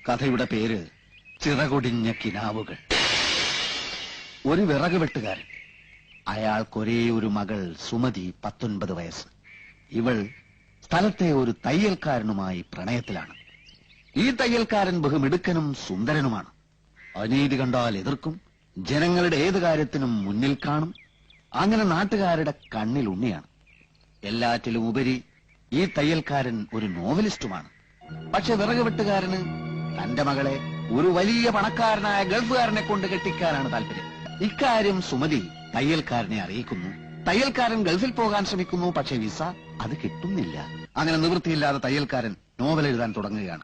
കഥയുടെ പേര് ചിറകൊടിഞ്ഞ കിനാവുകൾ. ഒരു വിറക് വെട്ടുകാരൻ. അയാൾക്കൊരേ ഒരു മകൾ സുമതി, 19 വയസ്സ്. ഇവൾ സ്ഥലത്തെ ഒരു തയ്യൽക്കാരനുമായി പ്രണയത്തിലാണ്. ഈ തയ്യൽക്കാരൻ ബഹുമിടുക്കനും സുന്ദരനുമാണ്. അനീതി കണ്ടാൽ എതിർക്കും, ജനങ്ങളുടെ ഏത് കാര്യത്തിനും മുന്നിൽ കാണും. അങ്ങനെ നാട്ടുകാരുടെ കണ്ണിൽ ഉണ്ണിയാണ്. എല്ലാറ്റിലും ഉപരി ഈ തയ്യൽക്കാരൻ ഒരു നോവലിസ്റ്റുമാണ്. പക്ഷെ വിറക് വെട്ടുകാരന് തന്റെ മകളെ ഒരു വലിയ പണക്കാരനായ ഗൾഫുകാരനെ കൊണ്ട് കെട്ടിക്കാനാണ് താല്പര്യം. ഇക്കാര്യം സുമതി തയ്യൽക്കാരനെ അറിയിക്കുന്നു. തയ്യൽക്കാരൻ ഗൾഫിൽ പോകാൻ ശ്രമിക്കുന്നു. പക്ഷെ വിസ അത് കിട്ടുന്നില്ല. അങ്ങനെ നിവൃത്തിയില്ലാതെ തയ്യൽക്കാരൻ നോവൽ എഴുതാൻ തുടങ്ങുകയാണ്.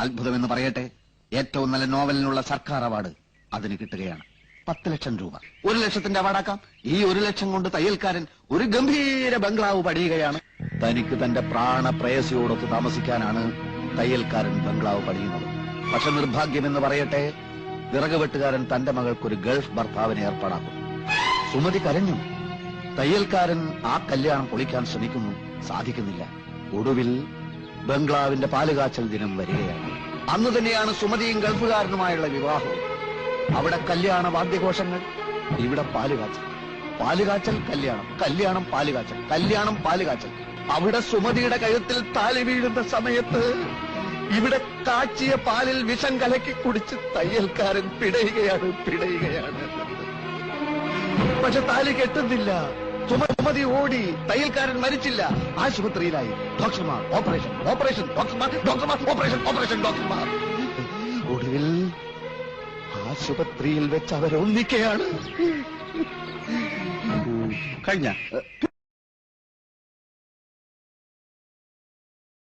അത്ഭുതമെന്ന് പറയട്ടെ, ഏറ്റവും നല്ല നോവലിനുള്ള സർക്കാർ അവാർഡ് അതിന് കിട്ടുകയാണ്. 10 ലക്ഷം രൂപ. 1 ലക്ഷത്തിന്റെ അവാർഡാക്കാം. ഈ 1 ലക്ഷം കൊണ്ട് തയ്യൽക്കാരൻ ഒരു ഗംഭീര ബംഗ്ലാവ് പണിയുകയാണ്. തനിക്ക് തന്റെ പ്രാണപ്രേയസിയോടൊത്ത് താമസിക്കാനാണ് തയ്യൽക്കാരൻ ബംഗ്ലാവ് പണിയുന്നത്. പക്ഷെ നിർഭാഗ്യമെന്ന് പറയട്ടെ, വിറക് വെട്ടുകാരൻ തന്റെ മകൾക്കൊരു ഗൾഫ് ഭർത്താവിനെ ഏർപ്പാടാക്കും. സുമതി കരഞ്ഞു. തയ്യൽക്കാരൻ ആ കല്യാണം പൊളിക്കാൻ ശ്രമിക്കുന്നു. സാധിക്കുന്നില്ല. ഒടുവിൽ ബംഗ്ലാവിന്റെ പാലുകാച്ചൽ ദിനം വരികയാണ്. അന്ന് തന്നെയാണ് സുമതിയും ഗൾഫുകാരനുമായുള്ള വിവാഹം. അവിടെ കല്യാണ വാദ്യഘോഷങ്ങൾ, ഇവിടെ പാലുകാച്ചൽ. പാലുകാച്ചൽ കല്യാണം, കല്യാണം പാലുകാച്ചൽ, കല്യാണം പാലുകാച്ചൽ. അവിടെ സുമതിയുടെ കഴുത്തിൽ താലി വീഴുന്ന സമയത്ത് ഇവിടെ കാച്ചിയ പാലിൽ വിഷം കലക്കി കുടിച്ച് തയ്യൽക്കാരൻ പിടയുകയാണ്. പക്ഷെ താലി കെട്ടുന്നില്ല. സുമതി ഓടി. തയ്യൽക്കാരൻ മരിച്ചില്ല, ആശുപത്രിയിലായി. ഡോക്ടർമാർ ഓപ്പറേഷൻ, ഓപ്പറേഷൻ, ഡോക്ടർമാർ ഓപ്പറേഷൻ, ഓപ്പറേഷൻ, ഡോക്ടർമാർ. ഒടുവിൽ ആശുപത്രിയിൽ വെച്ച് അവരൊന്നിക്കുകയാണ്. കഴിഞ്ഞ